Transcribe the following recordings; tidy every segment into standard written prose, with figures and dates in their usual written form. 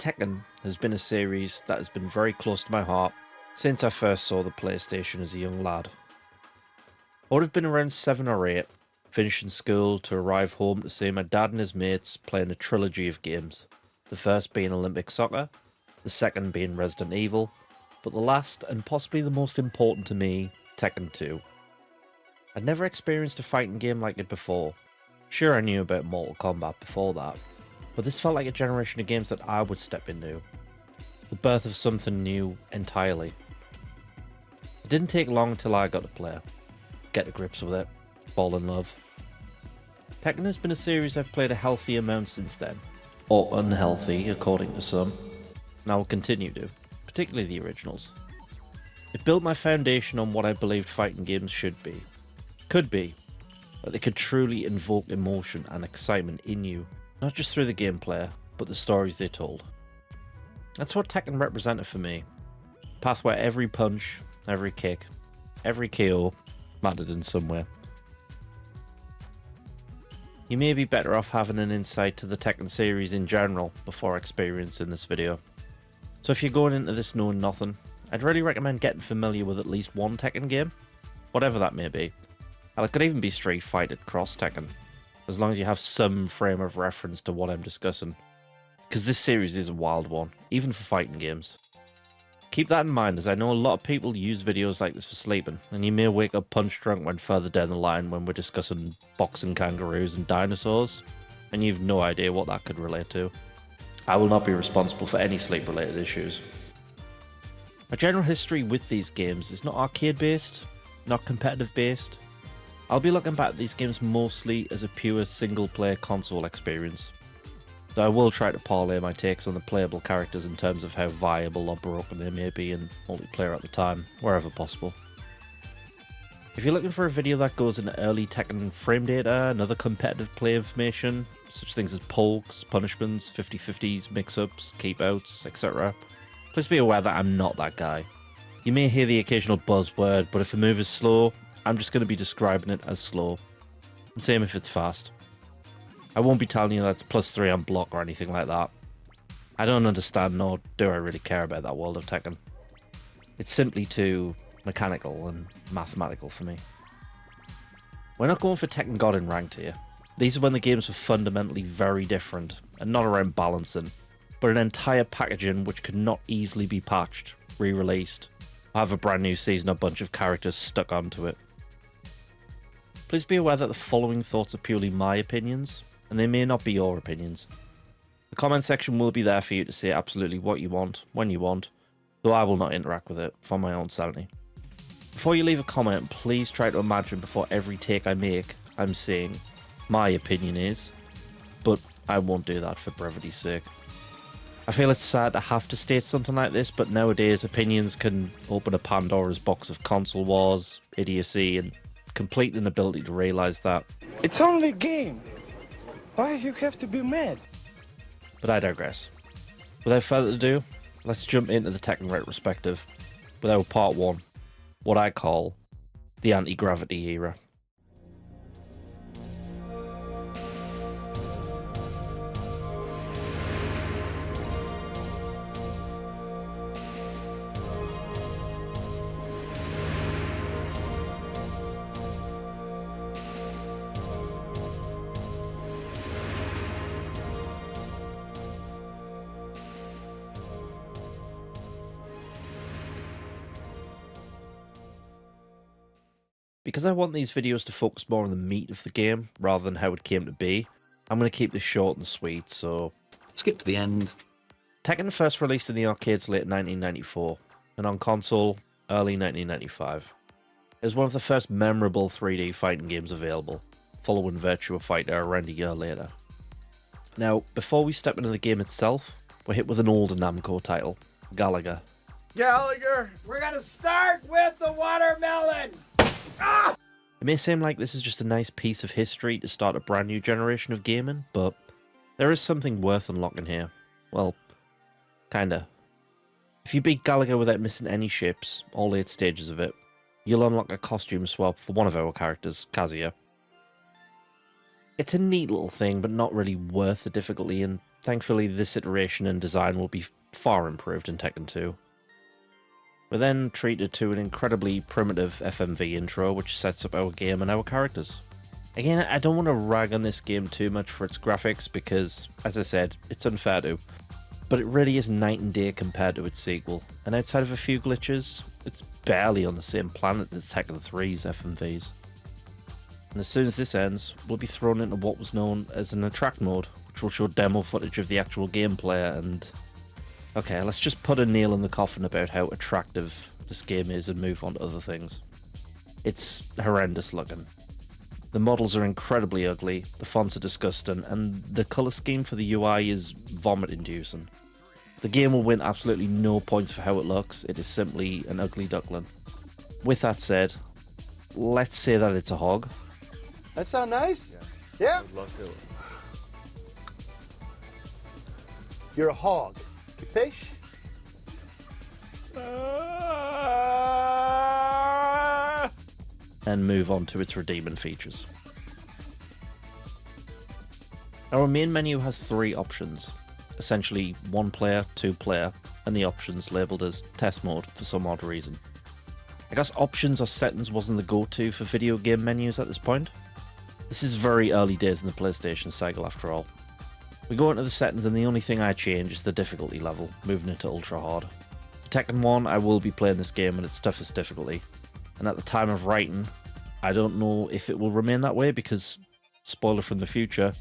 Tekken has been a series that has been very close to my heart since I first saw the PlayStation as a young lad. I would have been around 7 or 8, finishing school to arrive home to see my dad and his mates playing a trilogy of games, the first being Olympic Soccer, the second being Resident Evil, but the last, and possibly the most important to me, Tekken 2. I'd never experienced a fighting game like it before. Sure, I knew about Mortal Kombat before that, but this felt like a generation of games that I would step into. The birth of something new entirely. It didn't take long until I got to play, get to grips with it, fall in love. Tekken has been a series I've played a healthy amount since then, or unhealthy according to some, and I will continue to, particularly the originals. It built my foundation on what I believed fighting games should be, could be, that they could truly invoke emotion and excitement in you, not just through the gameplay, but the stories they told. That's what Tekken represented for me. A path where every punch, every kick, every KO mattered in some way. You may be better off having an insight to the Tekken series in general before experiencing this video. So if you're going into this knowing nothing, I'd really recommend getting familiar with at least one Tekken game, whatever that may be. Hell, it could even be Street Fighter Cross Tekken, as long as you have some frame of reference to what I'm discussing. Because this series is a wild one, even for fighting games. Keep that in mind, as I know a lot of people use videos like this for sleeping, and you may wake up punch drunk when further down the line when we're discussing boxing kangaroos and dinosaurs, and you've no idea what that could relate to. I will not be responsible for any sleep related issues. My general history with these games is not arcade based, not competitive based. I'll be looking back at these games mostly as a pure single player console experience, though I will try to parlay my takes on the playable characters in terms of how viable or broken they may be in multiplayer at the time, wherever possible. If you're looking for a video that goes into early Tekken frame data and other competitive play information, such things as pokes, punishments, 50-50s, mix-ups, keep-outs, etc., please be aware that I'm not that guy. You may hear the occasional buzzword, but if a move is slow, I'm just going to be describing it as slow. And same if it's fast. I won't be telling you that's +3 on block or anything like that. I don't understand, nor do I really care about that world of Tekken. It's simply too mechanical and mathematical for me. We're not going for Tekken God in ranked here. These are when the games were fundamentally very different, and not around balancing, but an entire packaging which could not easily be patched, re-released, or have a brand new season or a bunch of characters stuck onto it. Please be aware that the following thoughts are purely my opinions, and they may not be your opinions. The comment section will be there for you to say absolutely what you want, when you want, though I will not interact with it for my own sanity. Before you leave a comment, please try to imagine before every take I make, I'm saying, my opinion is, but I won't do that for brevity's sake. I feel it's sad to have to state something like this, but nowadays opinions can open a Pandora's box of console wars, idiocy, and complete inability to realise that. It's only a game. Why you have to be mad? But I digress. Without further ado, let's jump into the Tekken retrospective with our part 1, what I call the anti-gravity era. Because I want these videos to focus more on the meat of the game rather than how it came to be, I'm going to keep this short and sweet, so skip to the end. Tekken first released in the arcades late 1994, and on console early 1995. It was one of the first memorable 3D fighting games available, following Virtua Fighter around a year later. Now, before we step into the game itself, we're hit with an older Namco title, Galaga. Gallagher, we're gonna start with the watermelon! Ah! It may seem like this is just a nice piece of history to start a brand new generation of gaming, but there is something worth unlocking here. Well, kinda. If you beat Galaga without missing any ships, all 8 stages of it, you'll unlock a costume swap for one of our characters, Kazuya. It's a neat little thing, but not really worth the difficulty, and thankfully this iteration and design will be far improved in Tekken 2. We're then treated to an incredibly primitive FMV intro, which sets up our game and our characters. Again, I don't want to rag on this game too much for its graphics because, as I said, it's unfair to, but it really is night and day compared to its sequel, and outside of a few glitches, it's barely on the same planet as Tekken 3's FMVs. And as soon as this ends, we'll be thrown into what was known as an attract mode, which will show demo footage of the actual gameplay and... Okay, let's just put a nail in the coffin about how attractive this game is and move on to other things. It's horrendous looking. The models are incredibly ugly, the fonts are disgusting, and the colour scheme for the UI is vomit-inducing. The game will win absolutely no points for how it looks, it is simply an ugly duckling. With that said, let's say that it's a hog. That sound nice? Yeah. Good luck to it. You're a hog. Capiche? And move on to its redeeming features. Our main menu has 3 options, essentially 1 player, 2 player, and the options labelled as test mode for some odd reason. I guess options or settings wasn't the go-to for video game menus at this point. This is very early days in the PlayStation cycle after all. We go into the settings and the only thing I change is the difficulty level, moving it to ultra hard. For Tekken 1 I will be playing this game at its toughest difficulty, and at the time of writing I don't know if it will remain that way because, spoiler from the future,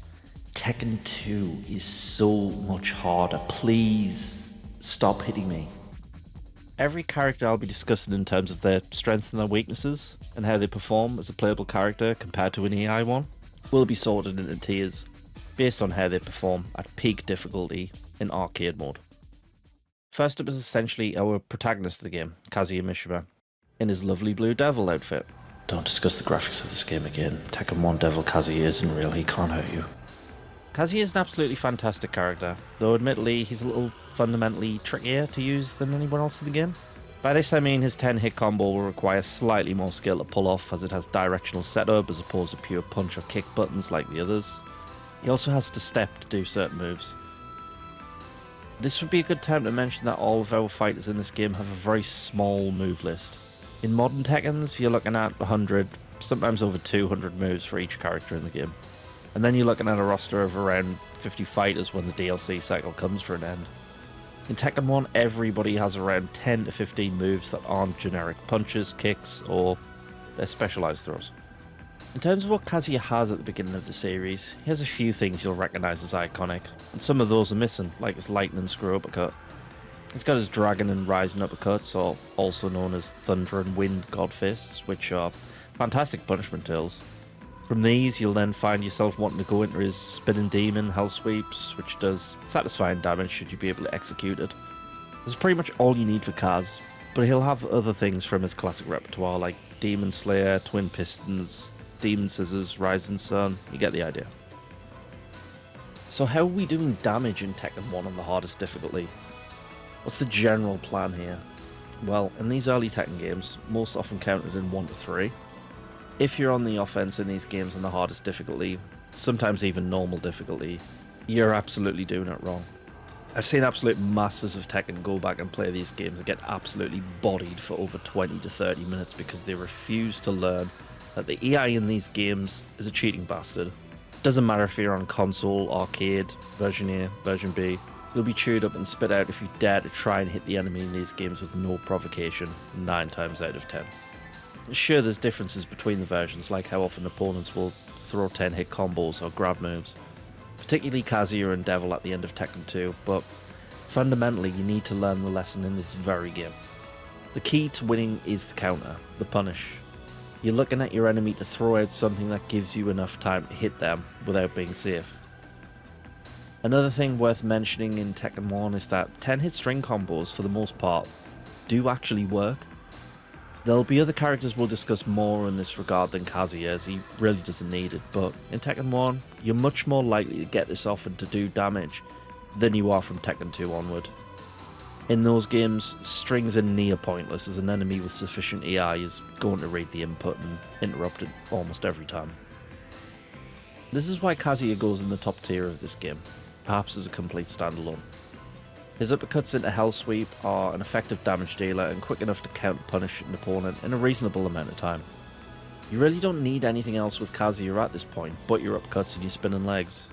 Tekken 2 is so much harder. Please stop hitting me. Every character I'll be discussing in terms of their strengths and their weaknesses, and how they perform as a playable character compared to an AI one, will be sorted into tiers, based on how they perform at peak difficulty in arcade mode. First up is essentially our protagonist of the game, Kazuya Mishima, in his lovely blue devil outfit. Don't discuss the graphics of this game again. Tekken 1 Devil Kazuya isn't real, he can't hurt you. Kazuya is an absolutely fantastic character, though admittedly he's a little fundamentally trickier to use than anyone else in the game. By this I mean his 10-hit combo will require slightly more skill to pull off as it has directional setup as opposed to pure punch or kick buttons like the others. He also has to step to do certain moves. This would be a good time to mention that all of our fighters in this game have a very small move list. In modern Tekkens, you're looking at 100, sometimes over 200 moves for each character in the game. And then you're looking at a roster of around 50 fighters when the DLC cycle comes to an end. In Tekken 1, everybody has around 10 to 15 moves that aren't generic punches, kicks, or their specialised throws. In terms of what Kazuya has at the beginning of the series, he has a few things you'll recognise as iconic, and some of those are missing, like his lightning screw uppercut. He's got his dragon and rising uppercuts, or also known as thunder and wind god fists, which are fantastic punishment tools. From these, you'll then find yourself wanting to go into his spinning demon hell sweeps, which does satisfying damage should you be able to execute it. This is pretty much all you need for Kaz, but he'll have other things from his classic repertoire like Demon Slayer, Twin Pistons, Demon Scissors, Rising Sun, you get the idea. So how are we doing damage in Tekken 1 on the hardest difficulty? What's the general plan here? Well, in these early Tekken games, most often counted in 1 to 3, if you're on the offense in these games on the hardest difficulty, sometimes even normal difficulty, you're absolutely doing it wrong. I've seen absolute masters of Tekken go back and play these games and get absolutely bodied for over 20 to 30 minutes because they refuse to learn that the AI in these games is a cheating bastard. Doesn't matter if you're on console, arcade, version A, version B, you'll be chewed up and spit out if you dare to try and hit the enemy in these games with no provocation, 9 times out of 10. Sure, there's differences between the versions, like how often opponents will throw 10-hit combos or grab moves, particularly Kazuya and Devil at the end of Tekken 2, but fundamentally you need to learn the lesson in this very game. The key to winning is the counter, the punish. You're looking at your enemy to throw out something that gives you enough time to hit them without being safe. Another thing worth mentioning in Tekken 1 is that 10-hit string combos, for the most part, do actually work. There'll be other characters we'll discuss more in this regard than Kazuya, as he really doesn't need it, but in Tekken 1, you're much more likely to get this off and to do damage than you are from Tekken 2 onward. In those games, strings are near pointless, as an enemy with sufficient AI is going to read the input and interrupt it almost every time. This is why Kazuya goes in the top tier of this game, perhaps as a complete standalone. His uppercuts into Hell Sweep are an effective damage dealer and quick enough to counter-punish an opponent in a reasonable amount of time. You really don't need anything else with Kazuya at this point but your uppercuts and your spinning legs.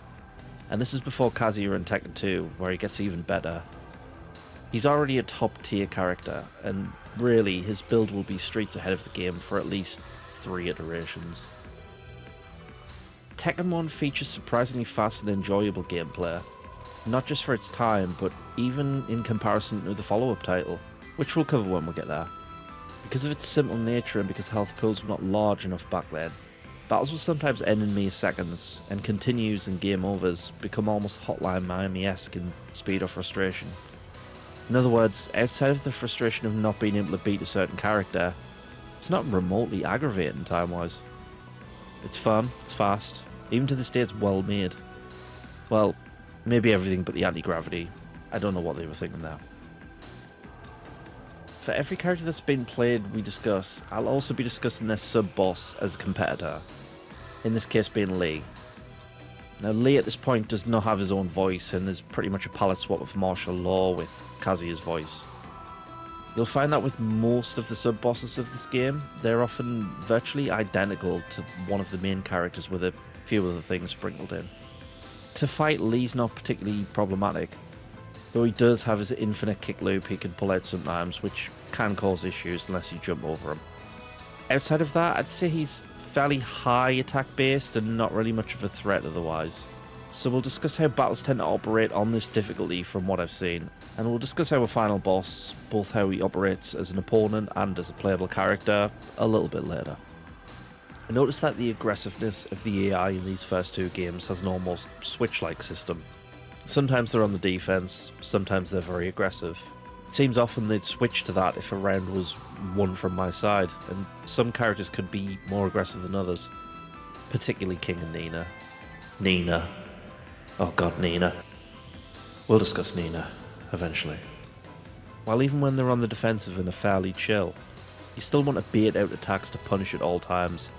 And this is before Kazuya in Tekken 2, where he gets even better. He's already a top tier character, and really his build will be streets ahead of the game for at least 3 iterations. Tekken 1 features surprisingly fast and enjoyable gameplay, not just for its time, but even in comparison to the follow-up title, which we'll cover when we get there. Because of its simple nature and because health pools were not large enough back then, battles will sometimes end in mere seconds, and continues and game overs become almost Hotline Miami-esque in speed or frustration. In other words, outside of the frustration of not being able to beat a certain character, it's not remotely aggravating time-wise. It's fun, it's fast, even to this day it's well made. Well, maybe everything but the anti-gravity. I don't know what they were thinking there. For every character that's been played we discuss, I'll also be discussing their sub-boss as a competitor, in this case being Lee. Now Lee at this point does not have his own voice and is pretty much a palette swap of martial law with Kazuya's voice. You'll find that with most of the sub-bosses of this game, they're often virtually identical to one of the main characters with a few other things sprinkled in. To fight Lee's not particularly problematic, though he does have his infinite kick loop he can pull out sometimes, which can cause issues unless you jump over him. Outside of that, I'd say he's fairly high attack based and not really much of a threat otherwise. So we'll discuss how battles tend to operate on this difficulty from what I've seen, and we'll discuss our final boss, both how he operates as an opponent and as a playable character, a little bit later. I noticed that the aggressiveness of the AI in these first 2 games has an almost Switch-like system. Sometimes they're on the defense, sometimes they're very aggressive. It seems often they'd switch to that if a round was won from my side, and some characters could be more aggressive than others, particularly King and Nina. Nina. Oh god, Nina. We'll discuss Nina, eventually. While even when they're on the defensive and are fairly chill, you still want to bait out attacks to punish at all times,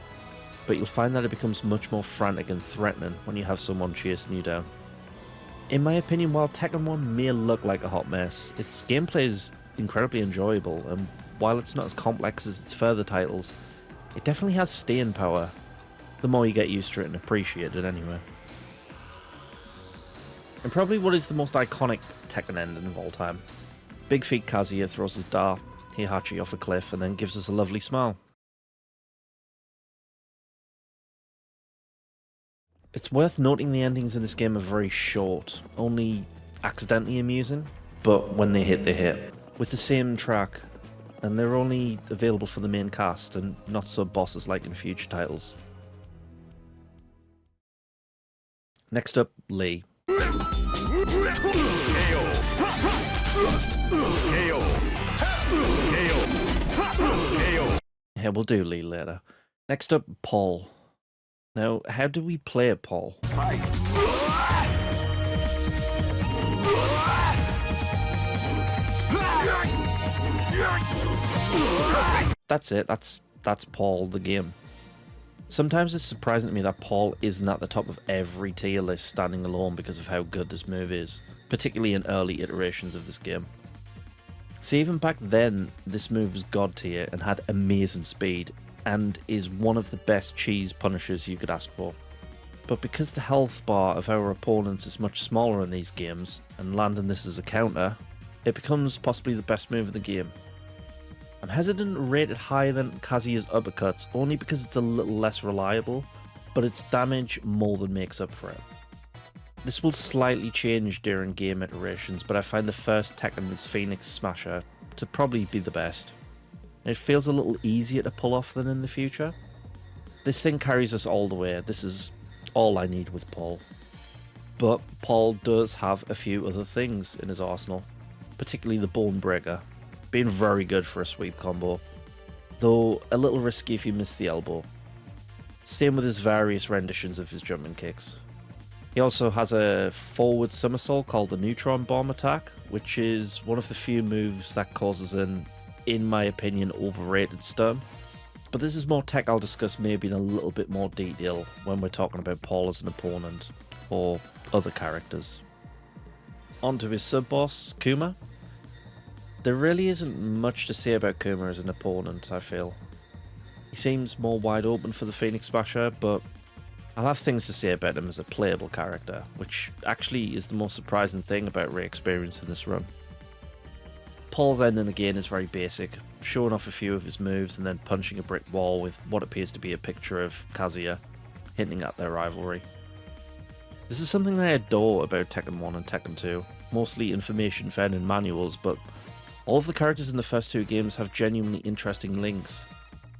but you'll find that it becomes much more frantic and threatening when you have someone chasing you down. In my opinion, while Tekken 1 may look like a hot mess, its gameplay is incredibly enjoyable, and while it's not as complex as its further titles, it definitely has staying power, the more you get used to it and appreciate it anyway. And probably what is the most iconic Tekken ending of all time. Big Feet Kazuya throws his dart, Heihachi off a cliff, and then gives us a lovely smile. It's worth noting the endings in this game are very short, only accidentally amusing, but when they hit, with the same track, and they're only available for the main cast and not sub-bosses like in future titles. Next up, Lee. Yeah, we'll do Lee later. Next up, Paul. Now, how do we play at Paul? That's it, that's Paul, the game. Sometimes it's surprising to me that Paul isn't at the top of every tier list standing alone because of how good this move is, particularly in early iterations of this game. See, even back then, this move was god tier and had amazing speed, and is one of the best cheese punishers you could ask for. But because the health bar of our opponents is much smaller in these games, and landing this as a counter, it becomes possibly the best move in the game. I'm hesitant to rate it higher than Kazuya's uppercuts only because it's a little less reliable, but its damage more than makes up for it. This will slightly change during game iterations, but I find the first Tekken's Phoenix Smasher to probably be the best. It feels a little easier to pull off than in the future. This thing carries us all the way. This is all I need with Paul. But Paul does have a few other things in his arsenal, particularly the Bone Breaker, being very good for a sweep combo, though a little risky if you miss the elbow. Same with his various renditions of his jumping kicks. He also has a forward somersault called the Neutron Bomb attack, which is one of the few moves that causes an, in my opinion, overrated stun. But this is more tech I'll discuss maybe in a little bit more detail when we're talking about Paul as an opponent or other characters. On to his sub-boss, Kuma. There really isn't much to say about Kuma as an opponent, I feel. He seems more wide open for the Phoenix Smasher, but I'll have things to say about him as a playable character, which actually is the most surprising thing about re-experience in this run. Paul's ending again is very basic, showing off a few of his moves and then punching a brick wall with what appears to be a picture of Kazuya, hinting at their rivalry. This is something I adore about Tekken 1 and Tekken 2, mostly information found in manuals, but all of the characters in the first two games have genuinely interesting links,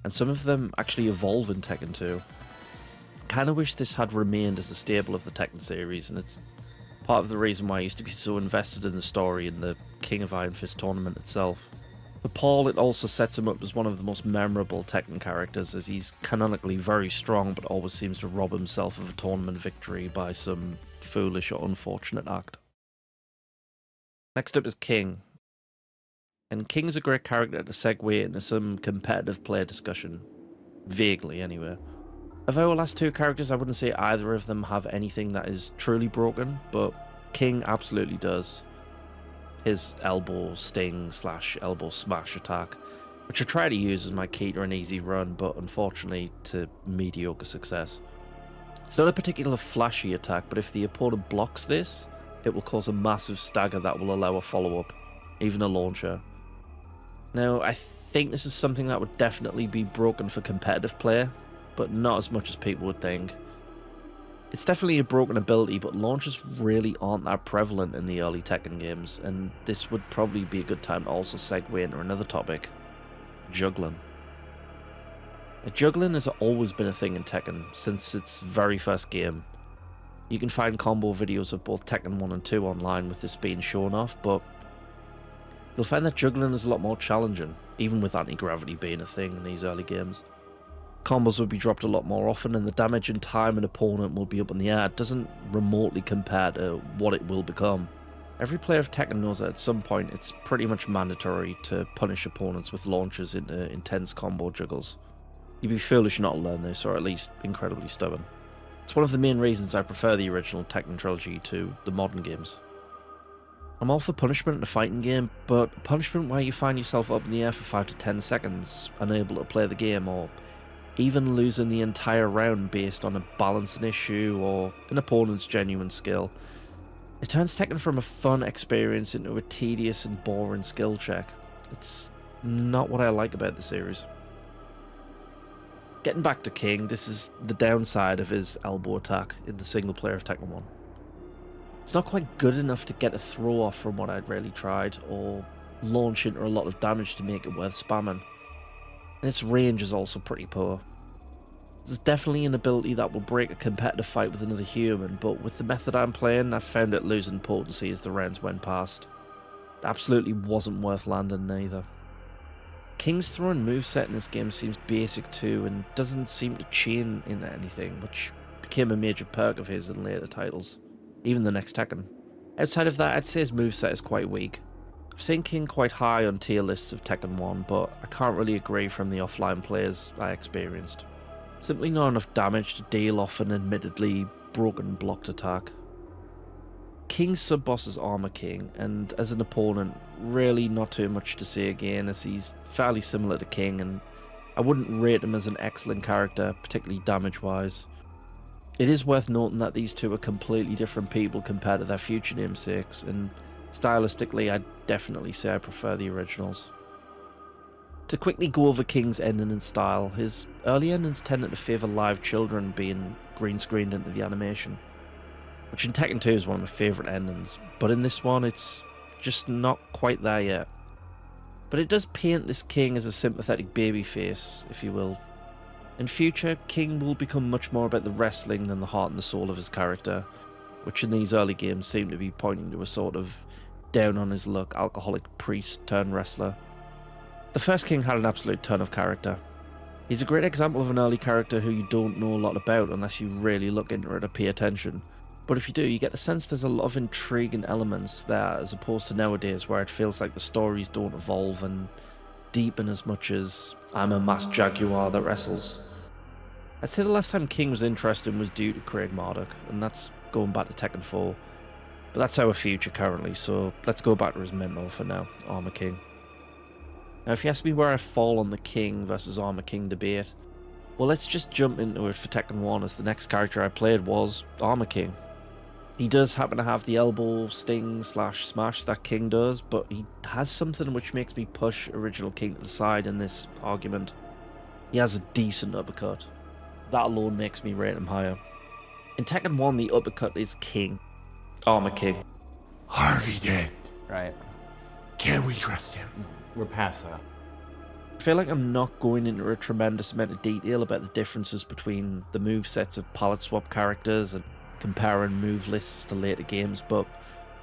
and some of them actually evolve in Tekken 2. Kinda wish this had remained as a staple of the Tekken series, and it's part of the reason why I used to be so invested in the story in the King of Iron Fist tournament itself. For Paul, it also sets him up as one of the most memorable Tekken characters, as he's canonically very strong but always seems to rob himself of a tournament victory by some foolish or unfortunate act. Next up is King. And King is a great character to segue into some competitive player discussion. Vaguely, anyway. Of our last two characters, I wouldn't say either of them have anything that is truly broken, but King absolutely does. His elbow sting / elbow smash attack, which I try to use as my key to an easy run, but unfortunately to mediocre success. It's not a particular flashy attack, but if the opponent blocks this, it will cause a massive stagger that will allow a follow-up, even a launcher. Now, I think this is something that would definitely be broken for competitive play, but not as much as people would think. It's definitely a broken ability, but launchers really aren't that prevalent in the early Tekken games, and this would probably be a good time to also segue into another topic: juggling. Juggling has always been a thing in Tekken, since its very first game. You can find combo videos of both Tekken 1 and 2 online with this being shown off, but you'll find that juggling is a lot more challenging, even with anti-gravity being a thing in these early games. Combos will be dropped a lot more often, and the damage and time an opponent will be up in the air doesn't remotely compare to what it will become. Every player of Tekken knows that at some point it's pretty much mandatory to punish opponents with launches into intense combo juggles. You'd be foolish not to learn this, or at least incredibly stubborn. It's one of the main reasons I prefer the original Tekken trilogy to the modern games. I'm all for punishment in a fighting game, but punishment where you find yourself up in the air for 5 to 10 seconds, unable to play the game, or even losing the entire round based on a balancing issue or an opponent's genuine skill. It turns Tekken from a fun experience into a tedious and boring skill check. It's not what I like about the series. Getting back to King, this is the downside of his elbow attack in the single player of Tekken 1. It's not quite good enough to get a throw off from what I'd really tried, or launch into a lot of damage to make it worth spamming. And its range is also pretty poor. There's definitely an ability that will break a competitive fight with another human, but with the method I'm playing, I've found it losing potency as the rounds went past. It absolutely wasn't worth landing neither. King's throwing moveset in this game seems basic too, and doesn't seem to chain into anything, which became a major perk of his in later titles, even the next Tekken. Outside of that, I'd say his moveset is quite weak. I've seen King quite high on tier lists of Tekken 1, but I can't really agree from the offline players I experienced. Simply not enough damage to deal off an admittedly broken blocked attack. King's sub-boss is Armor King, and as an opponent, really not too much to say again, as he's fairly similar to King, and I wouldn't rate him as an excellent character, particularly damage-wise. It is worth noting that these two are completely different people compared to their future namesakes, and stylistically, I'd definitely say I prefer the originals. To quickly go over King's ending and style, his early endings tended to favour live children being green screened into the animation, which in Tekken 2 is one of my favourite endings, but in this one it's just not quite there yet. But it does paint this King as a sympathetic babyface, if you will. In future, King will become much more about the wrestling than the heart and the soul of his character, which in these early games seem to be pointing to a sort of down on his luck alcoholic priest turned wrestler. The first King had an absolute ton of character. He's a great example of an early character who you don't know a lot about unless you really look into it or pay attention. But if you do, you get the sense there's a lot of intriguing elements there, as opposed to nowadays where it feels like the stories don't evolve and deep in as much as I'm a masked jaguar that wrestles. I'd say the last time King was interesting was due to Craig Marduk, and that's going back to Tekken 4. But that's our future currently, so let's go back to his mentor for now, Armor King. Now if you ask me where I fall on the King versus Armor King debate, well, let's just jump into it for Tekken 1, as the next character I played was Armor King. He does happen to have the elbow sting / smash that King does, but he has something which makes me push original King to the side in this argument. He has a decent uppercut. That alone makes me rate him higher. In Tekken 1, the uppercut is king. Armor King. Harvey dead. Right. Can we trust him? We're past that. I feel like I'm not going into a tremendous amount of detail about the differences between the movesets of palette swap characters and comparing move lists to later games, but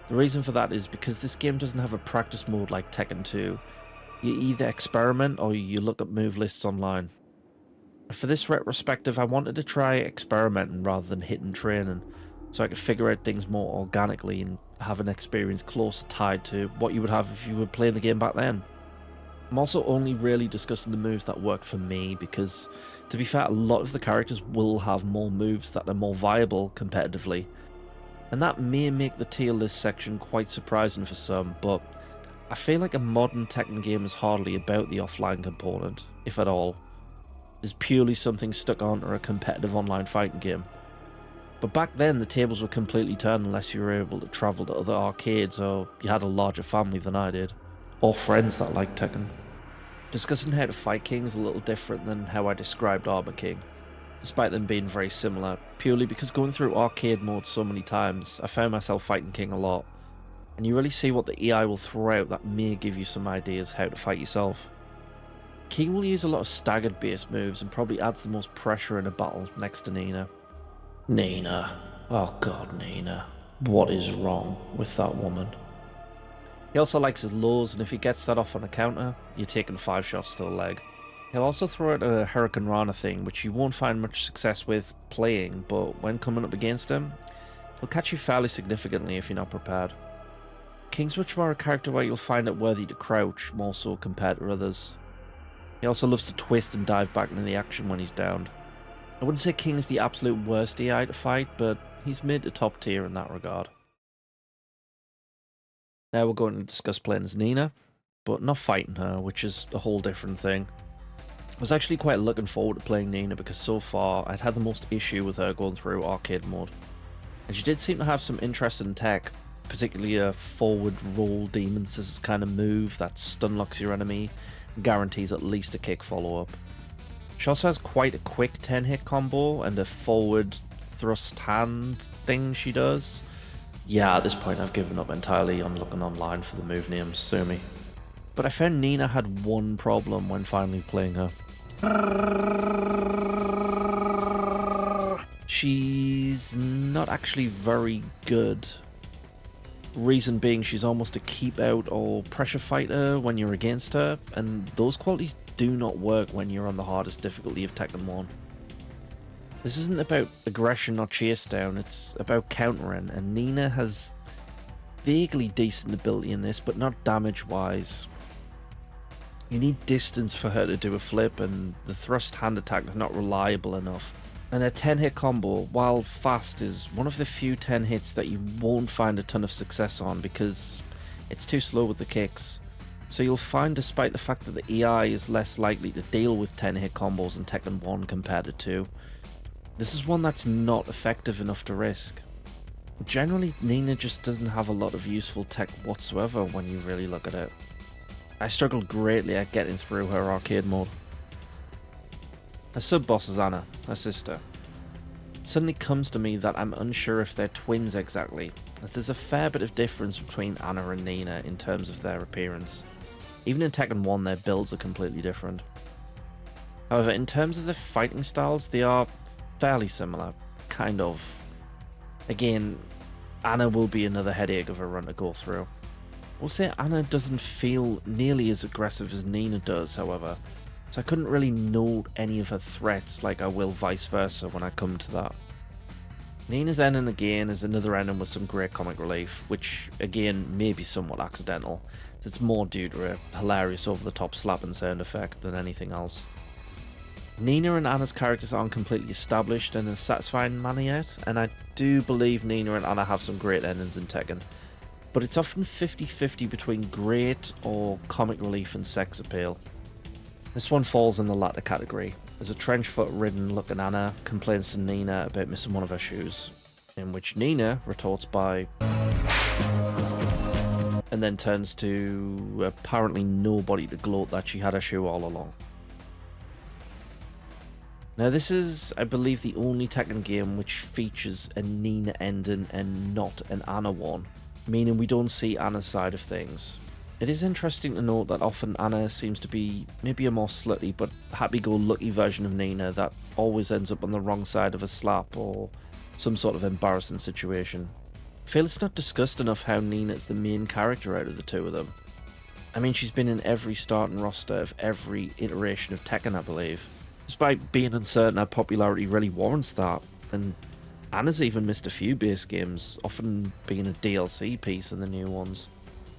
the reason for that is because this game doesn't have a practice mode like Tekken 2. You either experiment or you look at move lists online. For this retrospective, I wanted to try experimenting rather than hidden training, so I could figure out things more organically and have an experience closer tied to what you would have if you were playing the game back then. I'm also only really discussing the moves that worked for me because, to be fair, a lot of the characters will have more moves that are more viable competitively, and that may make the tier list section quite surprising for some, but I feel like a modern Tekken game is hardly about the offline component, if at all. Is purely something stuck onto a competitive online fighting game. But back then the tables were completely turned unless you were able to travel to other arcades or you had a larger family than I did. Or friends that liked Tekken. Discussing how to fight King is a little different than how I described Armor King, despite them being very similar, purely because going through arcade mode so many times, I found myself fighting King a lot, and you really see what the AI will throw out that may give you some ideas how to fight yourself. King will use a lot of staggered based moves and probably adds the most pressure in a battle next to Nina. Nina. Oh god, Nina. What is wrong with that woman? He also likes his lows, and if he gets that off on a counter, you're taking 5 shots to the leg. He'll also throw out a Hurricane Rana thing, which you won't find much success with playing, but when coming up against him, he'll catch you fairly significantly if you're not prepared. King's much more a character where you'll find it worthy to crouch, more so compared to others. He also loves to twist and dive back into the action when he's downed. I wouldn't say King is the absolute worst AI to fight, but he's mid to top tier in that regard. Now we're going to discuss playing as Nina, but not fighting her, which is a whole different thing. I was actually quite looking forward to playing Nina because so far I'd had the most issue with her going through arcade mode. And she did seem to have some interesting tech, particularly a forward roll demon scissors kind of move that stun locks your enemy, guarantees at least a kick follow-up. She also has quite a quick 10-hit combo and a forward thrust hand thing she does. Yeah, at this point I've given up entirely on looking online for the move names, sue me. But I found Nina had one problem when finally playing her. She's not actually very good. Reason being, she's almost a keep out or pressure fighter when you're against her, and those qualities do not work when you're on the hardest difficulty of Tekken 1. This isn't about aggression or chase down, it's about countering, and Nina has vaguely decent ability in this, but not damage wise. You need distance for her to do a flip, and the thrust hand attack is not reliable enough. And a 10-hit combo, while fast, is one of the few 10 hits that you won't find a ton of success on because it's too slow with the kicks. So you'll find, despite the fact that the AI is less likely to deal with 10-hit combos in Tekken 1 compared to 2, this is one that's not effective enough to risk. Generally, Nina just doesn't have a lot of useful tech whatsoever when you really look at it. I struggled greatly at getting through her arcade mode. Her sub-boss is Anna, her sister. It suddenly comes to me that I'm unsure if they're twins exactly, as there's a fair bit of difference between Anna and Nina in terms of their appearance. Even in Tekken 1 their builds are completely different. However, in terms of their fighting styles, they are fairly similar, kind of. Again, Anna will be another headache of a run to go through. We'll say Anna doesn't feel nearly as aggressive as Nina does, however, so I couldn't really note any of her threats like I will vice versa when I come to that. Nina's ending again is another ending with some great comic relief, which again may be somewhat accidental, as it's more due to a hilarious over-the-top slapping sound effect than anything else. Nina and Anna's characters aren't completely established in a satisfying manner yet, and I do believe Nina and Anna have some great endings in Tekken, but it's often 50-50 between great or comic relief and sex appeal. This one falls in the latter category, as a trench-foot-ridden looking Anna complains to Nina about missing one of her shoes, in which Nina retorts by and then turns to apparently nobody to gloat that she had her shoe all along. Now this is, I believe, the only Tekken game which features a Nina ending and not an Anna one, meaning we don't see Anna's side of things. It is interesting to note that often Anna seems to be maybe a more slutty but happy-go-lucky version of Nina that always ends up on the wrong side of a slap or some sort of embarrassing situation. I feel it's not discussed enough how Nina is the main character out of the two of them. I mean, she's been in every starting roster of every iteration of Tekken, I believe. Despite being uncertain her popularity really warrants that, and Anna's even missed a few base games, often being a DLC piece in the new ones.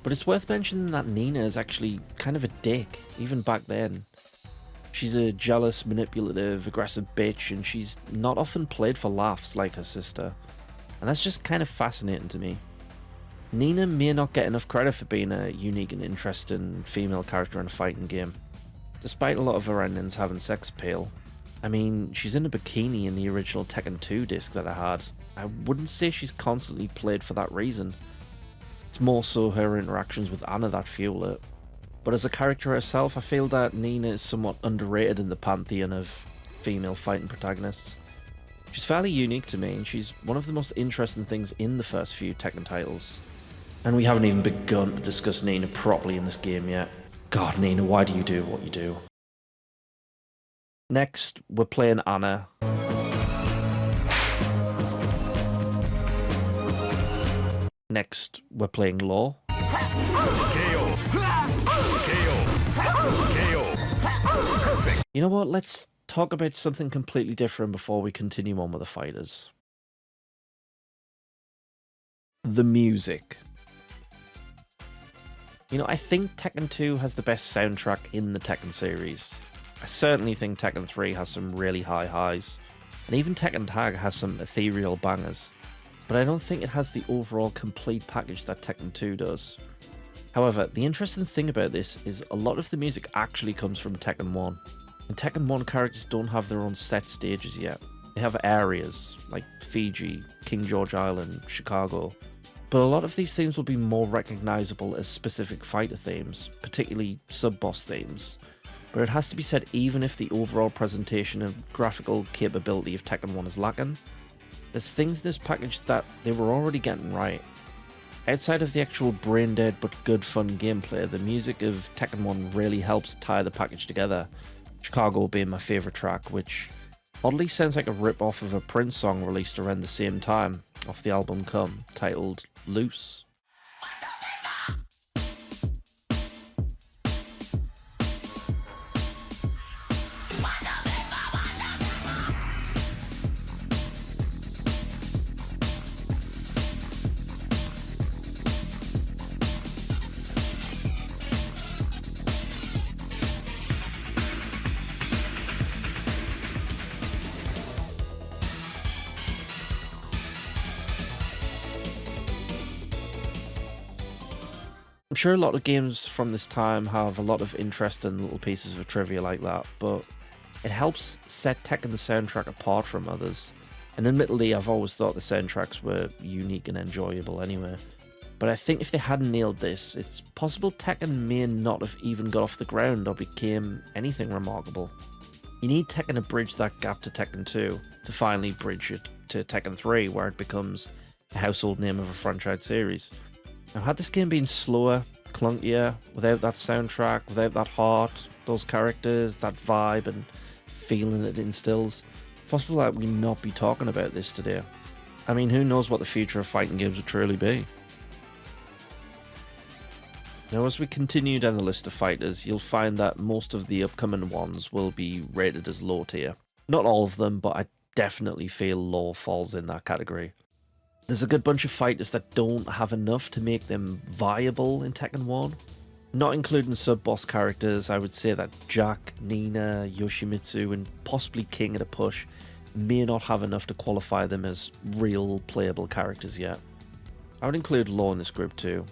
But it's worth mentioning that Nina is actually kind of a dick, even back then. She's a jealous, manipulative, aggressive bitch, and she's not often played for laughs like her sister. And that's just kind of fascinating to me. Nina may not get enough credit for being a unique and interesting female character in a fighting game, despite a lot of her endings having sex appeal. I mean, she's in a bikini in the original Tekken 2 disc that I had. I wouldn't say she's constantly played for that reason. It's more so her interactions with Anna that fuel it. But as a character herself, I feel that Nina is somewhat underrated in the pantheon of female fighting protagonists. She's fairly unique to me, and she's one of the most interesting things in the first few Tekken titles. And we haven't even begun to discuss Nina properly in this game yet. God, Nina, why do you do what you do? Next, we're playing Anna. Next, we're playing Law. You know what, let's talk about something completely different before we continue on with the fighters. The music. You know, I think Tekken 2 has the best soundtrack in the Tekken series. I certainly think Tekken 3 has some really high highs, and even Tekken Tag has some ethereal bangers. But I don't think it has the overall complete package that Tekken 2 does. However, the interesting thing about this is a lot of the music actually comes from Tekken 1. And Tekken 1 characters don't have their own set stages yet. They have areas, like Fiji, King George Island, Chicago. But a lot of these themes will be more recognisable as specific fighter themes, particularly sub-boss themes. But it has to be said, even if the overall presentation and graphical capability of Tekken 1 is lacking, there's things in this package that they were already getting right. Outside of the actual brain-dead but good fun gameplay, the music of Tekken 1 really helps tie the package together, Chicago being my favourite track, which oddly sounds like a rip-off of a Prince song released around the same time, off the album Come, titled Loose. I'm sure a lot of games from this time have a lot of interesting little pieces of trivia like that, but it helps set Tekken the soundtrack apart from others. And admittedly, I've always thought the soundtracks were unique and enjoyable anyway. But I think if they hadn't nailed this, it's possible Tekken may not have even got off the ground or became anything remarkable. You need Tekken to bridge that gap to Tekken 2 to finally bridge it to Tekken 3, where it becomes a household name of a franchise series. Now, had this game been slower, clunkier, without that soundtrack, without that heart, those characters, that vibe and feeling it instills, it's possible that we not be talking about this today. I mean, who knows what the future of fighting games will truly be. Now, as we continue down the list of fighters, you'll find that most of the upcoming ones will be rated as low tier. Not all of them, but I definitely feel Law falls in that category. There's a good bunch of fighters that don't have enough to make them viable in Tekken 1. Not including sub-boss characters, I would say that Jack, Nina, Yoshimitsu, and possibly King at a push may not have enough to qualify them as real playable characters yet. I would include Law in this group too,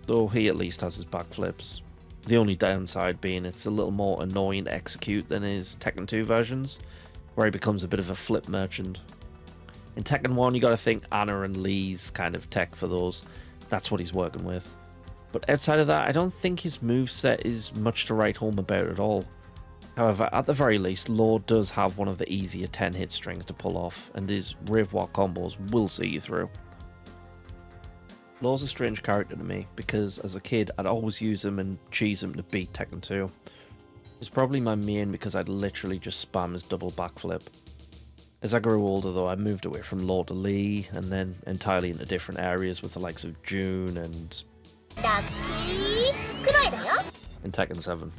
though he at least has his backflips. The only downside being it's a little more annoying to execute than his Tekken 2 versions, where he becomes a bit of a flip merchant. In Tekken 1 you gotta think Anna and Lee's kind of tech for those, that's what he's working with. But outside of that, I don't think his moveset is much to write home about at all. However, at the very least, Law does have one of the easier 10 hit strings to pull off, and his revoir combos will see you through. Law's a strange character to me, because as a kid I'd always use him and cheese him to beat Tekken 2. He's probably my main because I'd literally just spam his double backflip. As I grew older though, I moved away from Law to Lee, and then entirely into different areas with the likes of June and in Tekken 7.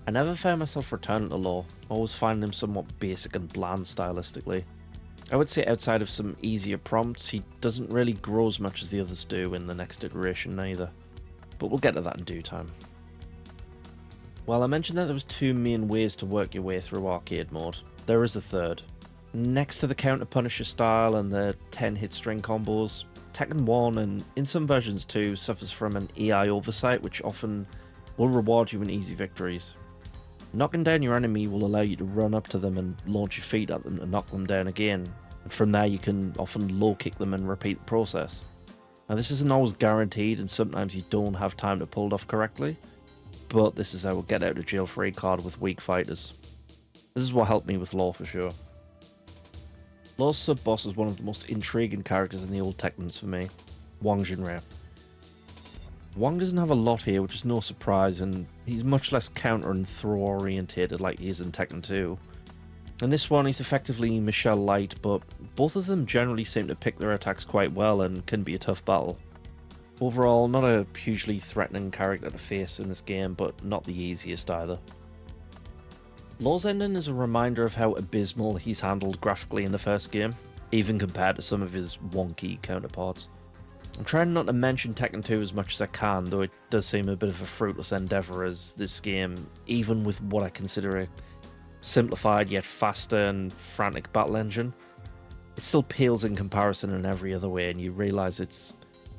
I never found myself returning to Law, always finding him somewhat basic and bland stylistically. I would say outside of some easier prompts, he doesn't really grow as much as the others do in the next iteration either, but we'll get to that in due time. While I mentioned that there was two main ways to work your way through arcade mode, there is a third. Next to the counter punisher style and the 10 hit string combos, Tekken 1 and in some versions too suffers from an AI oversight which often will reward you in easy victories. Knocking down your enemy will allow you to run up to them and launch your feet at them to knock them down again, and from there you can often low kick them and repeat the process. Now this isn't always guaranteed and sometimes you don't have time to pull it off correctly, but this is our get out of jail free card with weak fighters. This is what helped me with Law for sure. Law's sub-boss is one of the most intriguing characters in the old Tekkens for me, Wang Jinrei. Wang doesn't have a lot here, which is no surprise, and he's much less counter and throw orientated like he is in Tekken 2. In this one he's effectively Michelle Light, but both of them generally seem to pick their attacks quite well and can be a tough battle. Overall, not a hugely threatening character to face in this game, but not the easiest either. Law's ending is a reminder of how abysmal he's handled graphically in the first game, even compared to some of his wonky counterparts. I'm trying not to mention Tekken 2 as much as I can, though it does seem a bit of a fruitless endeavour as this game, even with what I consider a simplified yet faster and frantic battle engine, it still pales in comparison in every other way, and you realise it's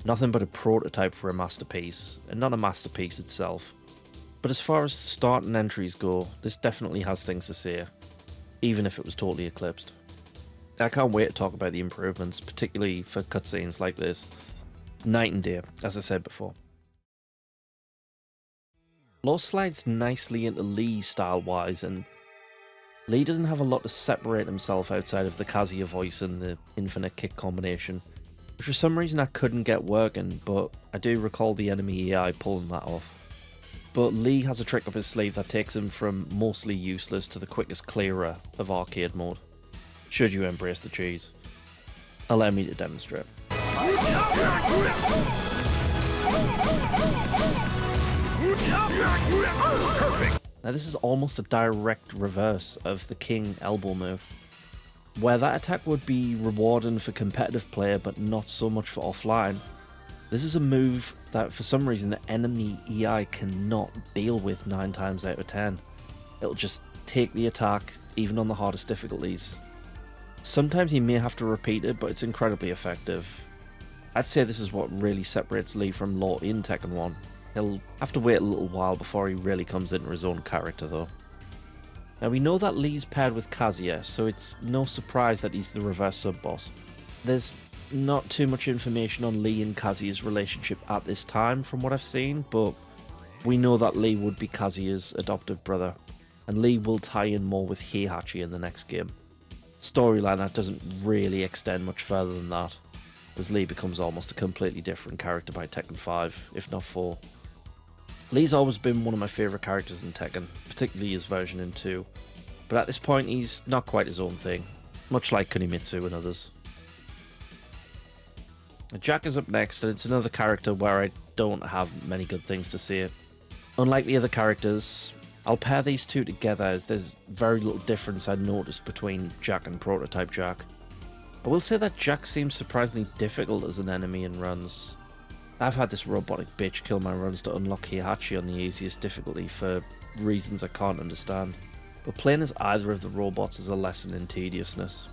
nothing but a prototype for a masterpiece, and not a masterpiece itself. But as far as start and entries go, this definitely has things to say, even if it was totally eclipsed. I can't wait to talk about the improvements, particularly for cutscenes like this. Night and day, as I said before. Law slides nicely into Lee style-wise, and Lee doesn't have a lot to separate himself outside of the Kazuya voice and the infinite kick combination, which for some reason I couldn't get working, but I do recall the enemy AI pulling that off. But Lee has a trick up his sleeve that takes him from mostly useless to the quickest clearer of arcade mode, should you embrace the cheese. Allow me to demonstrate. Now this is almost a direct reverse of the King elbow move, where that attack would be rewarding for competitive play but not so much for offline. This is a move that for some reason the enemy EI cannot deal with 9 times out of 10. It'll just take the attack even on the hardest difficulties. Sometimes you may have to repeat it, but it's incredibly effective. I'd say this is what really separates Lee from Law in Tekken 1. He'll have to wait a little while before he really comes into his own character though. Now we know that Lee's paired with Kazuya, so it's no surprise that he's the reverse sub-boss. There's not too much information on Lee and Kazuya's relationship at this time from what I've seen, but we know that Lee would be Kazuya's adoptive brother, and Lee will tie in more with Heihachi in the next game. Storyline that doesn't really extend much further than that, as Lee becomes almost a completely different character by Tekken 5, if not 4. Lee's always been one of my favourite characters in Tekken, particularly his version in 2, but at this point he's not quite his own thing, much like Kunimitsu and others. Jack is up next, and it's another character where I don't have many good things to say. Unlike the other characters, I'll pair these two together as there's very little difference I noticed between Jack and Prototype Jack. I will say that Jack seems surprisingly difficult as an enemy in runs. I've had this robotic bitch kill my runs to unlock Heihachi on the easiest difficulty for reasons I can't understand, but playing as either of the robots is a lesson in tediousness.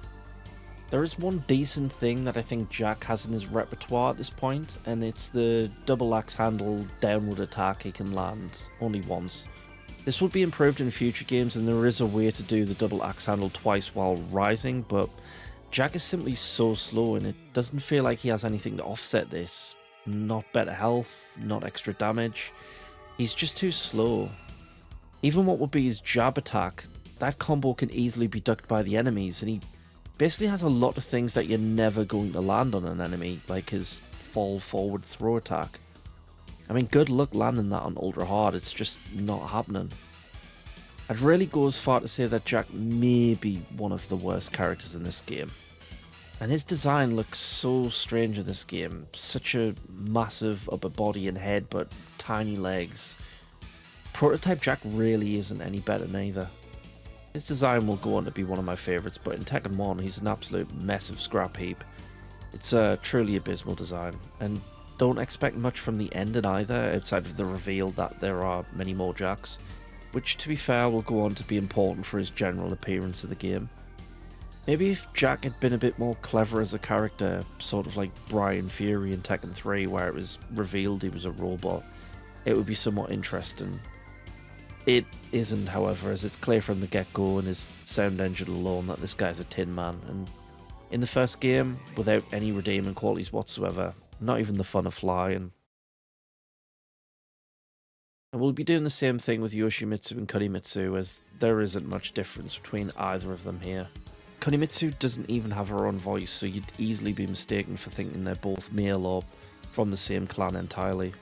There is one decent thing that I think Jack has in his repertoire at this point, and it's the double axe handle downward attack he can land, only once. This will be improved in future games, and there is a way to do the double axe handle twice while rising, but Jack is simply so slow and it doesn't feel like he has anything to offset this. Not better health, not extra damage, he's just too slow. Even what would be his jab attack, that combo can easily be ducked by the enemies, and he basically has a lot of things that you're never going to land on an enemy, like his fall forward throw attack. I mean, good luck landing that on ultra hard, it's just not happening. I'd really go as far to say that Jack may be one of the worst characters in this game. And his design looks so strange in this game, such a massive upper body and head but tiny legs. Prototype Jack really isn't any better neither. His design will go on to be one of my favourites, but in Tekken 1 he's an absolute mess of scrap heap. It's a truly abysmal design, and don't expect much from the ending either, outside of the reveal that there are many more Jacks, which to be fair will go on to be important for his general appearance in the game. Maybe if Jack had been a bit more clever as a character, sort of like Brian Fury in Tekken 3 where it was revealed he was a robot, it would be somewhat interesting. It isn't, however, as it's clear from the get-go and his sound engine alone that this guy's a Tin Man, and in the first game, without any redeeming qualities whatsoever, not even the fun of flying. And we'll be doing the same thing with Yoshimitsu and Kunimitsu, as there isn't much difference between either of them here. Kunimitsu doesn't even have her own voice, so you'd easily be mistaken for thinking they're both male or from the same clan entirely.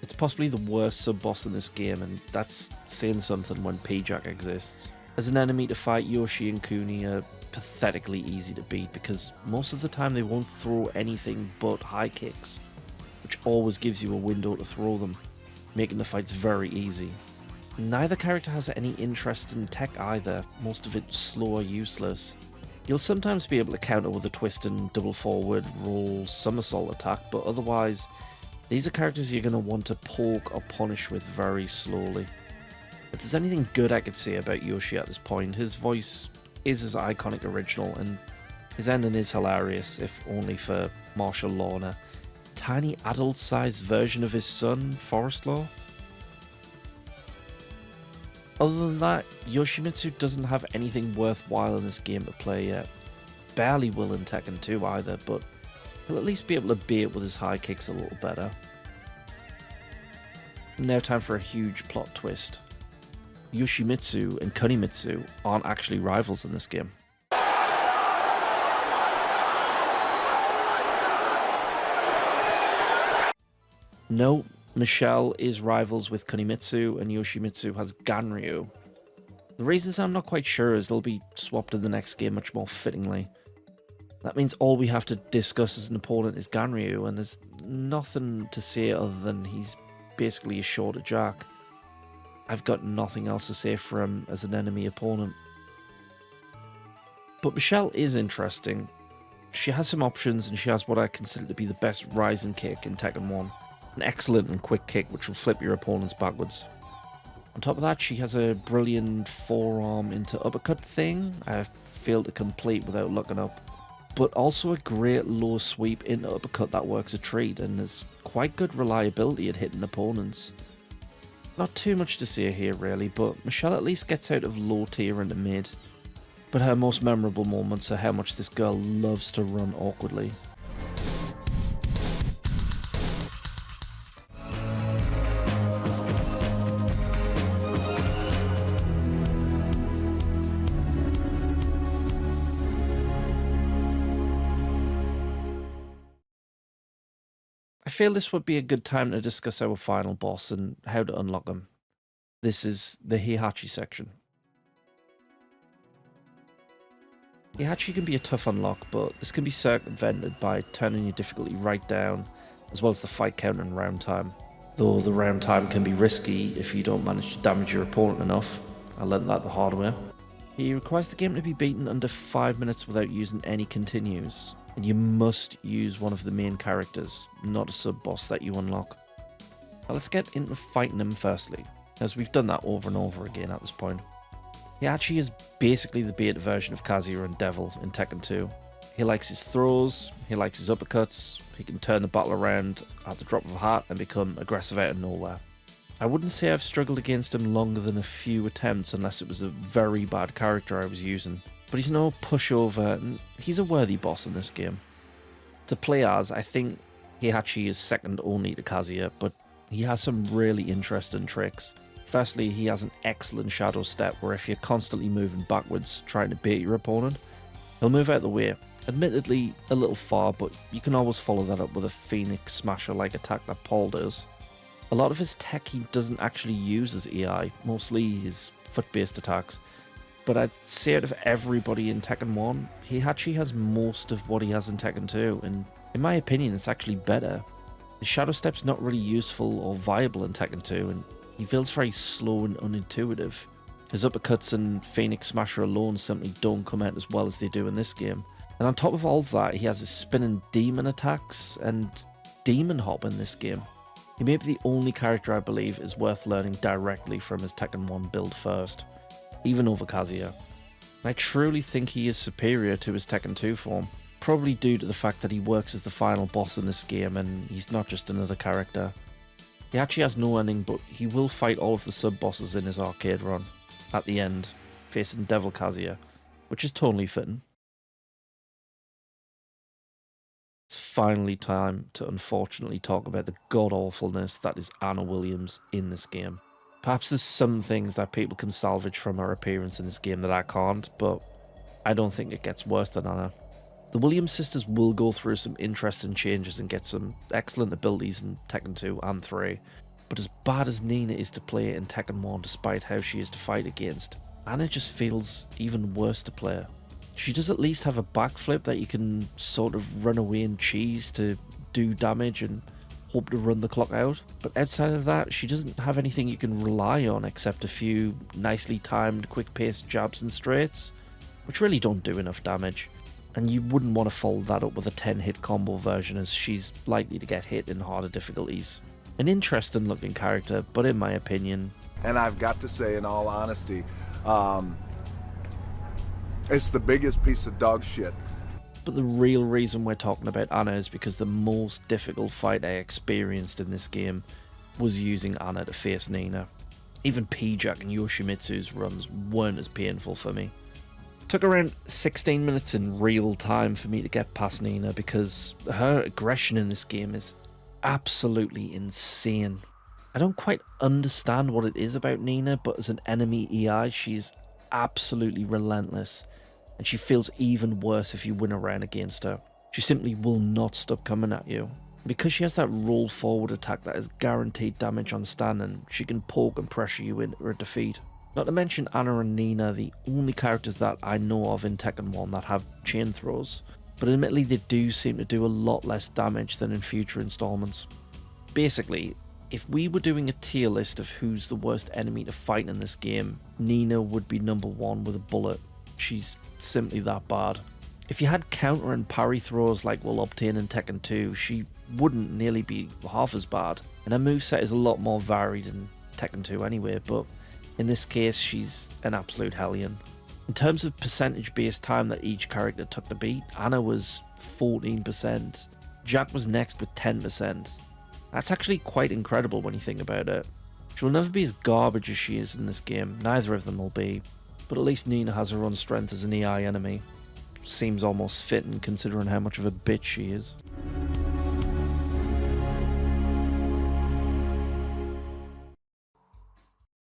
It's possibly the worst sub-boss in this game, and that's saying something when P-Jack exists. As an enemy to fight, Yoshi and Kuni are pathetically easy to beat because most of the time they won't throw anything but high kicks, which always gives you a window to throw them, making the fights very easy. Neither character has any interest in tech either, most of it's slow or useless. You'll sometimes be able to counter with a twist and double forward, roll, somersault attack, but otherwise, these are characters you're going to want to poke or punish with very slowly. If there's anything good I could say about Yoshi at this point, his voice is his iconic original, and his ending is hilarious, if only for martial law and a tiny adult-sized version of his son, Forest Law. Other than that, Yoshimitsu doesn't have anything worthwhile in this game to play yet. Barely will in Tekken 2 either, but he'll at least be able to bait with his high kicks a little better. Now time for a huge plot twist. Yoshimitsu and Kunimitsu aren't actually rivals in this game. No, Michelle is rivals with Kunimitsu and Yoshimitsu has Ganryu. The reasons I'm not quite sure is they'll be swapped in the next game much more fittingly. That means all we have to discuss as an opponent is Ganryu, and there's nothing to say other than he's basically a shorter Jack. I've got nothing else to say for him as an enemy opponent. But Michelle is interesting. She has some options, and she has what I consider to be the best rising kick in Tekken 1. An excellent and quick kick which will flip your opponents backwards. On top of that, she has a brilliant forearm into uppercut thing I failed to complete without looking up. But also a great low sweep into uppercut that works a treat and has quite good reliability at hitting opponents. Not too much to say here really, but Michelle at least gets out of low tier into mid. But her most memorable moments are how much this girl loves to run awkwardly. I feel this would be a good time to discuss our final boss and how to unlock him. This is the Heihachi section. Heihachi can be a tough unlock, but this can be circumvented by turning your difficulty right down, as well as the fight count and round time. though the round time can be risky if you don't manage to damage your opponent enough. I learned that the hard way. He requires the game to be beaten under 5 minutes without using any continues, and you must use one of the main characters, not a sub-boss that you unlock. Now let's get into fighting him firstly, as we've done that over and over again at this point. He actually is basically the beta version of Kazuya and Devil in Tekken 2. He likes his throws, he likes his uppercuts, he can turn the battle around at the drop of a hat and become aggressive out of nowhere. I wouldn't say I've struggled against him longer than a few attempts unless it was a very bad character I was using, but he's no pushover and he's a worthy boss in this game. To play as, I think Heihachi is second only to Kazuya, but he has some really interesting tricks. Firstly, he has an excellent shadow step where if you're constantly moving backwards trying to bait your opponent, he'll move out the way. Admittedly, a little far, but you can always follow that up with a Phoenix Smasher-like attack that Paul does. A lot of his tech he doesn't actually use as AI, mostly his foot-based attacks, but I'd say out of everybody in Tekken 1, Heihachi has most of what he has in Tekken 2, and in my opinion it's actually better. His shadow step's not really useful or viable in Tekken 2, and he feels very slow and unintuitive. His uppercuts and Phoenix Smasher alone simply don't come out as well as they do in this game. And on top of all that, he has his spinning demon attacks and demon hop in this game. He may be the only character I believe is worth learning directly from his Tekken 1 build first, even over Kazuya. And I truly think he is superior to his Tekken 2 form, probably due to the fact that he works as the final boss in this game and he's not just another character. He actually has no ending, but he will fight all of the sub-bosses in his arcade run, at the end, facing Devil Kazuya, which is totally fitting. It's finally time to unfortunately talk about the god-awfulness that is Anna Williams in this game. Perhaps there's some things that people can salvage from her appearance in this game that I can't, but I don't think it gets worse than Anna. The Williams sisters will go through some interesting changes and get some excellent abilities in Tekken 2 and 3, but as bad as Nina is to play in Tekken 1 despite how she is to fight against, Anna just feels even worse to play. She does at least have a backflip that you can sort of run away and cheese to do damage and hope to run the clock out, but outside of that she doesn't have anything you can rely on except a few nicely timed quick-paced jabs and straights, which really don't do enough damage. And you wouldn't want to follow that up with a 10-hit combo version, as she's likely to get hit in harder difficulties. An interesting looking character, but in my opinion... And I've got to say, in all honesty, it's the biggest piece of dog shit. But the real reason we're talking about Anna is because the most difficult fight I experienced in this game was using Anna to face Nina. Even P-Jack and Yoshimitsu's runs weren't as painful for me. Took around 16 minutes in real time for me to get past Nina because her aggression in this game is absolutely insane. I don't quite understand what it is about Nina, but as an enemy EI, she's absolutely relentless, and she feels even worse if you win a round against her. She simply will not stop coming at you. Because she has that roll forward attack that is guaranteed damage on standing, she can poke and pressure you into a defeat. Not to mention Anna and Nina are the only characters that I know of in Tekken 1 that have chain throws, but admittedly they do seem to do a lot less damage than in future installments. Basically, if we were doing a tier list of who's the worst enemy to fight in this game, Nina would be number 1 with a bullet. She's simply that bad. If you had counter and parry throws like we'll obtain in Tekken 2, she wouldn't nearly be half as bad, and her moveset is a lot more varied in Tekken 2 anyway, but in this case, she's an absolute hellion. In terms of percentage-based time that each character took to beat, Anna was 14%. Jack was next with 10%. That's actually quite incredible when you think about it. She'll never be as garbage as she is in this game, neither of them will be, but at least Nina has her own strength as an EI enemy. Seems almost fitting considering how much of a bitch she is.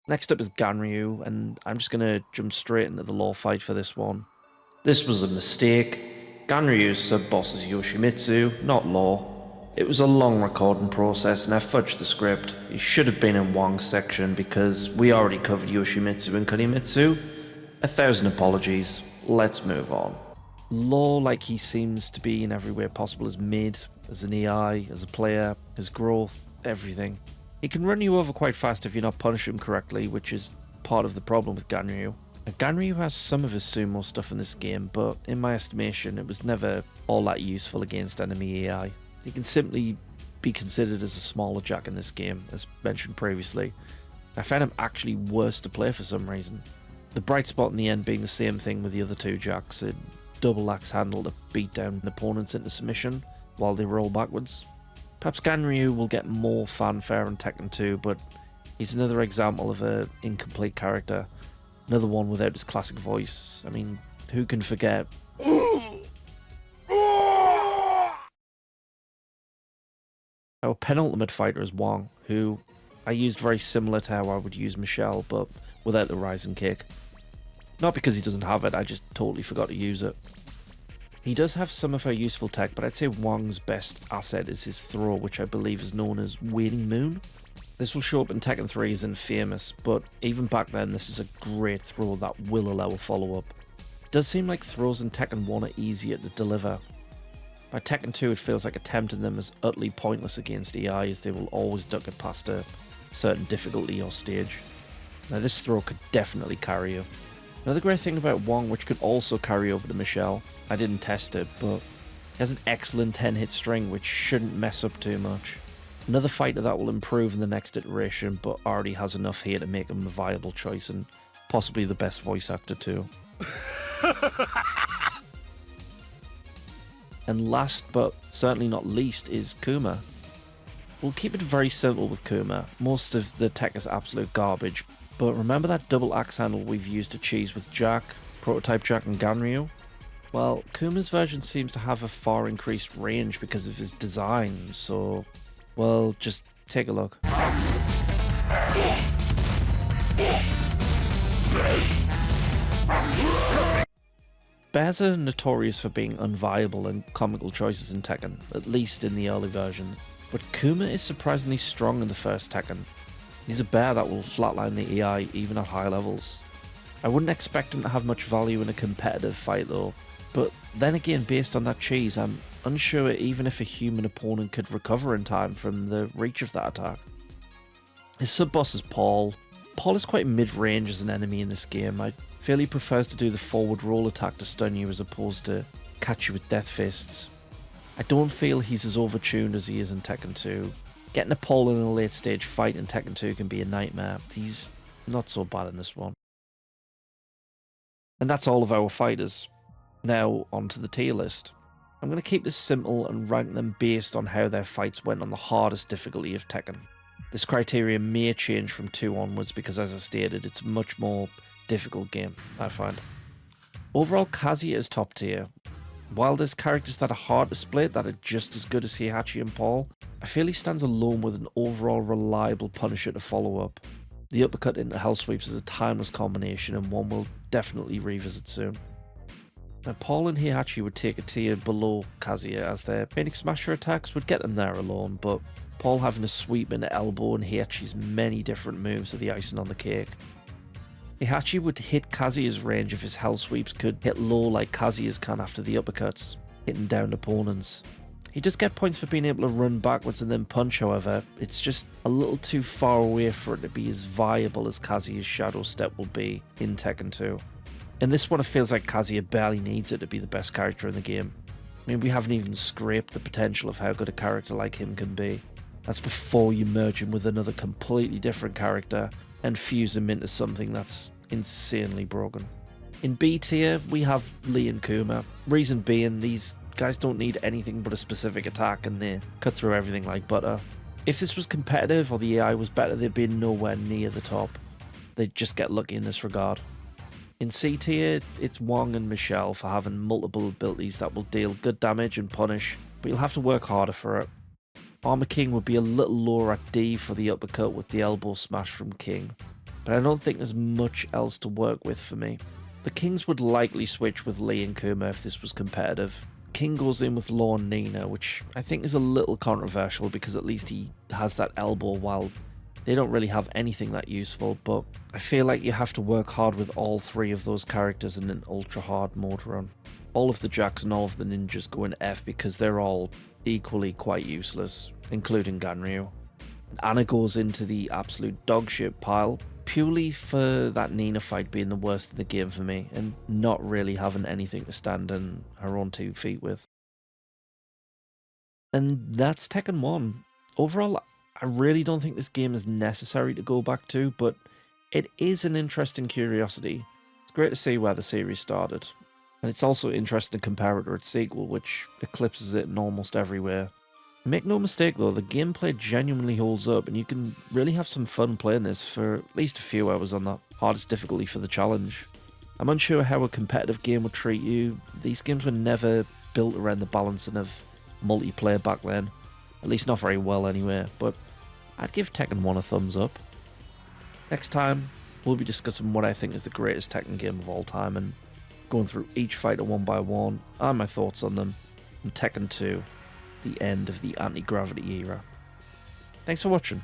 Next up is Ganryu, and I'm just going to jump straight into the law fight for this one. This was a mistake. Ganryu's sub-boss is Yoshimitsu, not Law. It was a long recording process and I fudged the script. He should have been in Wang's section because we already covered Yoshimitsu and Kunimitsu. 1,000 apologies, let's move on. Law, like he seems to be in every way possible, is mid, as an EI, as a player, his growth, everything. He can run you over quite fast if you're not punishing him correctly, which is part of the problem with Ganryu. Now, Ganryu has some of his sumo stuff in this game, but in my estimation it was never all that useful against enemy AI. He can simply be considered as a smaller Jack in this game, as mentioned previously. I found him actually worse to play for some reason. The bright spot in the end being the same thing with the other two Jacks, a double axe handle to beat down opponents into submission while they roll backwards. Perhaps Ganryu will get more fanfare in Tekken 2, but he's another example of an incomplete character. Another one without his classic voice. I mean, who can forget? Our penultimate fighter is Wong, who I used very similar to how I would use Michelle, but without the rising kick. Not because he doesn't have it, I just totally forgot to use it. He does have some of her useful tech, but I'd say Wong's best asset is his throw, which I believe is known as Waning Moon. This will show up in Tekken 3 as Infamous, but even back then this is a great throw that will allow a follow-up. It does seem like throws in Tekken 1 are easier to deliver. By Tekken 2 it feels like attempting them is utterly pointless against AI, as they will always duck it past a certain difficulty or stage. Now this throw could definitely carry you. Another great thing about Wong, which could also carry over to Michelle, I didn't test it, but he has an excellent 10-hit string which shouldn't mess up too much. Another fighter that will improve in the next iteration, but already has enough here to make him a viable choice and possibly the best voice actor too. And last but certainly not least is Kuma. We'll keep it very simple with Kuma. Most of the tech is absolute garbage, but remember that double axe handle we've used to cheese with Jack, Prototype Jack and Ganryu? Well, Kuma's version seems to have a far increased range because of his design, so, well, just take a look. Bears are notorious for being unviable and comical choices in Tekken, at least in the early versions, but Kuma is surprisingly strong in the first Tekken. He's a bear that will flatline the AI even at high levels. I wouldn't expect him to have much value in a competitive fight though, but then again, based on that cheese, I'm unsure even if a human opponent could recover in time from the reach of that attack. His sub-boss is Paul. Paul is quite mid-range as an enemy in this game. I feel he prefers to do the forward roll attack to stun you as opposed to catch you with death fists. I don't feel he's as overtuned as he is in Tekken 2. Getting a Paul in a late stage fight in Tekken 2 can be a nightmare. He's not so bad in this one. And that's all of our fighters. Now onto the tier list. I'm going to keep this simple and rank them based on how their fights went on the hardest difficulty of Tekken. This criteria may change from 2 onwards because, as I stated, it's a much more difficult game, I find. Overall, Kazuya is top tier. While there's characters that are hard to split that are just as good as Heihachi and Paul, I feel he stands alone with an overall reliable punisher to follow up. The uppercut into hell sweeps is a timeless combination and one we'll definitely revisit soon. Now, Paul and Heihachi would take a tier below Kazuya as their Phoenix Smasher attacks would get them there alone, but Paul having a sweep into elbow and Heihachi's many different moves are the icing on the cake. Heihachi would hit Kazuya's range if his hell sweeps could hit low like Kazuya's can after the uppercuts, hitting down opponents. He does get points for being able to run backwards and then punch, however, it's just a little too far away for it to be as viable as Kazuya's Shadow Step will be in Tekken 2. In this one it feels like Kazuya barely needs it to be the best character in the game. I mean, we haven't even scraped the potential of how good a character like him can be. That's before you merge him with another completely different character and fuse him into something that's insanely broken. In B tier, we have Lee and Kuma. Reason being, these guys don't need anything but a specific attack and they cut through everything like butter. If this was competitive or the AI was better, they'd be nowhere near the top. They'd just get lucky in this regard. In C tier, it's Wong and Michelle for having multiple abilities that will deal good damage and punish, but you'll have to work harder for it. Armor King would be a little lower at D for the uppercut with the elbow smash from King, but I don't think there's much else to work with for me. The Kings would likely switch with Lee and Kuma if this was competitive. King goes in with Law and Nina, which I think is a little controversial because at least he has that elbow while they don't really have anything that useful, but I feel like you have to work hard with all 3 of those characters in an ultra hard mode run. All of the Jacks and all of the ninjas go in F because they're all equally quite useless, including Ganryu. Anna goes into the absolute dogshit pile, purely for that Nina fight being the worst in the game for me, and not really having anything to stand on her own 2 feet with. And that's Tekken 1. Overall, I really don't think this game is necessary to go back to, but it is an interesting curiosity. It's great to see where the series started, and it's also interesting to compare it to its sequel, which eclipses it in almost every way. Make no mistake though, the gameplay genuinely holds up, and you can really have some fun playing this for at least a few hours on the hardest difficulty for the challenge. I'm unsure how a competitive game would treat you. These games were never built around the balancing of multiplayer back then, at least not very well anyway, but I'd give Tekken 1 a thumbs up. Next time, we'll be discussing what I think is the greatest Tekken game of all time and going through each fighter one by one and my thoughts on them, and Tekken 2, the end of the anti-gravity era. Thanks for watching.